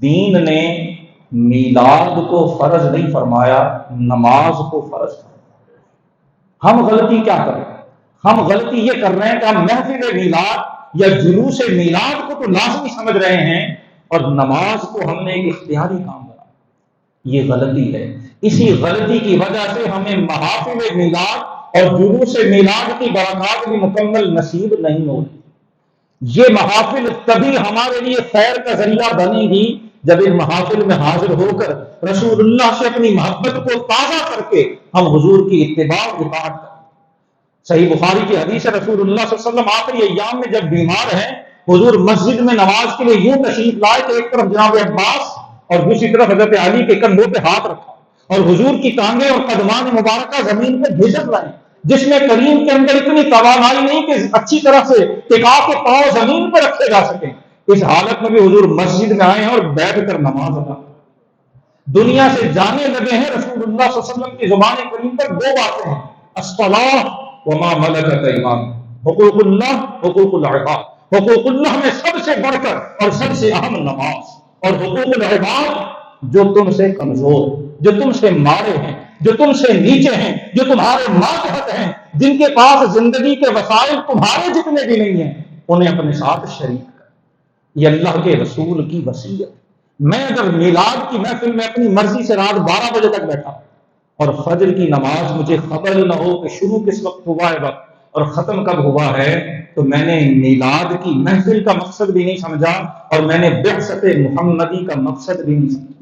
دین نے میلاد کو فرض نہیں فرمایا، نماز کو فرض فرمایا۔ ہم غلطی کیا کر رہے ہیں؟ ہم غلطی یہ کر رہے ہیں کہ ہم محفل میلاد یا جلوس میلاد کو تو لازمی سمجھ رہے ہیں اور نماز کو ہم نے ایک اختیاری کام بنا۔ یہ غلطی ہے۔ اسی غلطی کی وجہ سے ہمیں محافل میلاد اور جلوس میلاد کی برکات بھی مکمل نصیب نہیں ہوتی۔ یہ محافل تبھی ہمارے لیے خیر کا ذریعہ بنے گی جب ان محافل میں حاضر ہو کر رسول اللہ سے اپنی محبت کو تازہ کر کے ہم حضور کی اتباع و اطاعت کریں۔ صحیح بخاری کی حدیث ہے، رسول اللہ صلی اللہ علیہ وسلم آخری ایام میں جب بیمار ہیں، حضور مسجد میں نماز کے لیے یوں تشریف لائے کہ ایک طرف جناب عباس اور دوسری طرف حضرت علی کے کندھوں پہ ہاتھ رکھا اور حضور کی ٹانگیں اور قدمان مبارکہ زمین پہ گھسٹ رہے، جس میں کریم کے اندر اتنی توانائی نہیں کہ اچھی طرح سے ٹکا کے پاؤں زمین پہ رکھے جا سکیں۔ اس حالت میں بھی حضور مسجد میں آئے ہیں اور بیٹھ کر نماز ادا دنیا سے جانے لگے ہیں۔ رسول اللہ صلی اللہ علیہ وسلم کی زبان کریم پر دو باتیں ہیں، الصلاۃ وما ملکت ایمانکم، حقوق اللہ، حقوق العباد۔ حقوق اللہ میں سب سے بڑھ کر اور سب سے اہم نماز، اور حقوق العباد جو تم سے کمزور، جو تم سے مارے ہیں، جو تم سے نیچے ہیں، جو تمہارے ماتحت ہیں، جن کے پاس زندگی کے وسائل تمہارے جتنے بھی نہیں ہیں، انہیں اپنے ساتھ شریک کر۔ یہ اللہ کے رسول کی وصیت۔ میں اگر میلاد کی محفل میں اپنی مرضی سے رات 12 بجے تک بیٹھا اور فجر کی نماز مجھے خبر نہ ہو کہ شروع کس وقت ہوا ہے وقت اور ختم کب ہوا ہے، تو میں نے میلاد کی محفل کا مقصد بھی نہیں سمجھا اور میں نے بعثت محمدی کا مقصد بھی نہیں سمجھا۔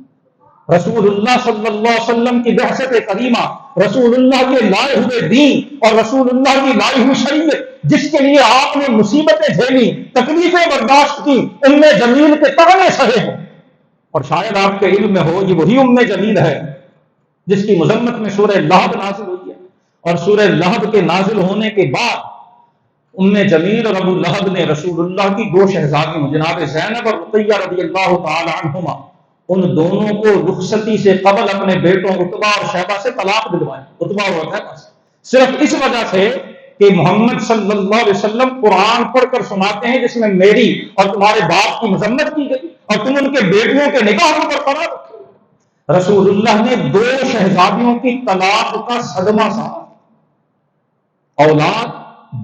رسول اللہ صلی اللہ علیہ وسلم کی بعثت کریمہ، رسول اللہ کے لائے ہوئے دین اور رسول اللہ کی لائی ہوئی شریعت، جس کے لیے آپ نے مصیبتیں جھیلی، تکلیفیں برداشت کی، ام جمیل کے طعنے سہے ہیں، اور شاید آپ کے علم میں ہو یہ وہی ام جمیل ہے جس کی مذمت میں سورہ لہب نازل ہوئی ہے، اور سورہ لہب کے نازل ہونے کے بعد ام جمیل اور ابو لہب نے رسول اللہ کی دو شہزادیوں جناب زینب اور رقیہ رضی اللہ تعالی عنہما، ان دونوں کو رخصتی سے قبل اپنے بیٹوں عتبہ اور شیبہ سے طلاق دلوائے، عتبہ اور عتبہ سے، صرف اس وجہ سے کہ محمد صلی اللہ علیہ وسلم قرآن پڑھ کر سناتے ہیں جس میں میری اور تمہارے باپ کی مذمت کی گئی اور تم ان کے بیٹیوں کے نکاح پر قرار رکھے۔ رسول اللہ نے دو شہزادیوں کی طلاق کا صدمہ سہا۔ اولاد،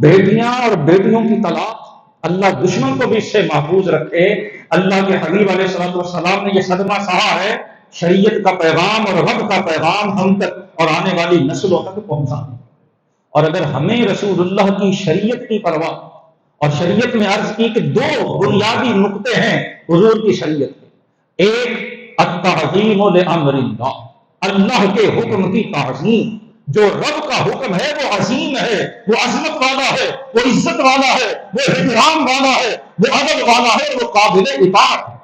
بیٹیاں اور بیٹیوں کی طلاق، اللہ دشمن کو بھی اس سے محفوظ رکھے۔ اللہ کے حبیب علیہ الصلوۃ والسلام نے یہ صدمہ سہا ہے، شریعت کا پیغام اور رب کا پیغام ہم تک اور آنے والی نسلوں تک پہنچانے۔ اور اگر ہمیں رسول اللہ کی شریعت کی پرواہ، اور شریعت میں عرض کی کہ دو بنیادی نقطے ہیں حضور کی شریعت کے، ایک التعظیم لامر اللہ، اللہ کے حکم کی تعظیم، جو رب کا حکم ہے وہ عظیم ہے، وہ عظمت والا ہے، وہ عزت والا ہے، وہ احترام والا ہے، وہ ادب والا ہے، وہ قابل اطاعت ہے۔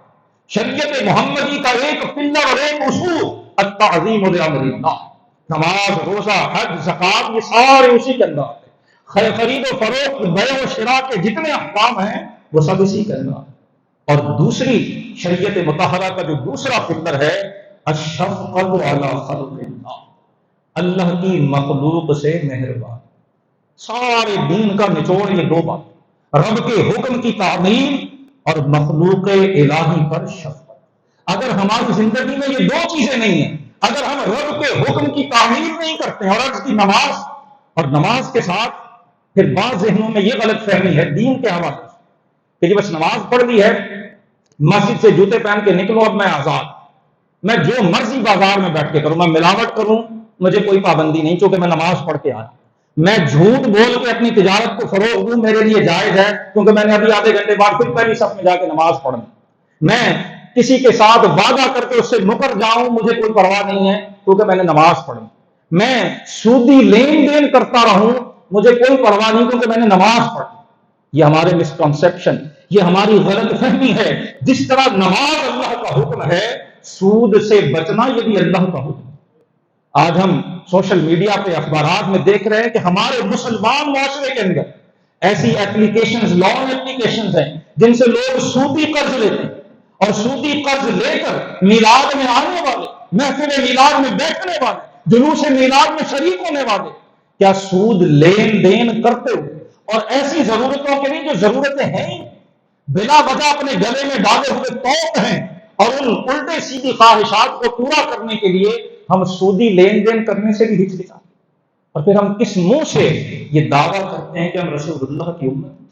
شریعت محمدی کا ایک پلر اور ایک اصول التعظیم لامر اللہ، نماز، روزہ، حج، زکات، یہ سارے اسی کے اندر آتے ہیں۔ خرید و فروخت، بیع و شراء کے جتنے احکام ہیں وہ سب اسی کے اندر آتے ہیں۔ اور دوسری شریعت مطہرہ کا جو دوسرا پلر ہے الشفقۃ علی خلق اللہ، اللہ کی مخلوق سے مہربان۔ سارے دین کا نچوڑ یہ دو بات، رب کے حکم کی تعظیم اور مخلوق الہی پر شفقت۔ اگر ہماری زندگی میں یہ دو چیزیں نہیں ہیں، اگر ہم رب کے حکم کی تعظیم نہیں کرتے ہیں اور عرض کی نماز، اور نماز کے ساتھ پھر بعض ذہنوں میں یہ غلط فہمی ہے دین کے حوالے سے کہ بس نماز پڑھ لی ہے، مسجد سے جوتے پہن کے نکلو، اب میں آزاد، میں جو مرضی بازار میں بیٹھ کے کروں، میں ملاوٹ کروں، مجھے کوئی پابندی نہیں چونکہ میں نماز پڑھ کے آیا، میں جھوٹ بول کے اپنی تجارت کو فروغ دوں میرے لیے جائز ہے کیونکہ میں نے ابھی آدھے گھنٹے بعد پھر پہلی صف میں جا کے نماز پڑھنا، میں کسی کے ساتھ وعدہ کر کے اس سے مکر جاؤں، مجھے کوئی پرواہ نہیں ہے کیونکہ میں نے نماز پڑھی، میں سودی لین دین کرتا رہوں، مجھے کوئی پرواہ نہیں کیونکہ میں نے نماز پڑھی۔ یہ ہمارے مسکنسیپشن، یہ ہماری غلط فہمی ہے۔ جس طرح نماز اللہ کا حکم ہے، سود سے بچنا یہ بھی اللہ کا حکم ہے۔ آج ہم سوشل میڈیا پہ اخبارات میں دیکھ رہے ہیں کہ ہمارے مسلمان معاشرے کے اندر ایسی ایپلیکیشنز، لون ایپلیکیشنز ہیں جن سے لوگ سودی قرض لیتے ہیں، اور سودی قرض لے کر میلاد میں آنے والے، محفل میلاد میں بیٹھنے والے، جلوس میلاد میں شریک ہونے والے کیا سود لین دین کرتے ہوئے اور ایسی ضرورتوں کے لیے جو ضرورتیں ہیں بلا وجہ اپنے گلے میں ڈالے ہوئے توق ہیں، اور ان الٹے سیدھی خواہشات کو پورا کرنے کے لیے ہم سودی لین دین کرنے سے بھی ہچکچاتے ہیں۔ اور پھر ہم کس منہ سے یہ دعویٰ کرتے ہیں کہ ہم رسول اللہ کی امت ہیں؟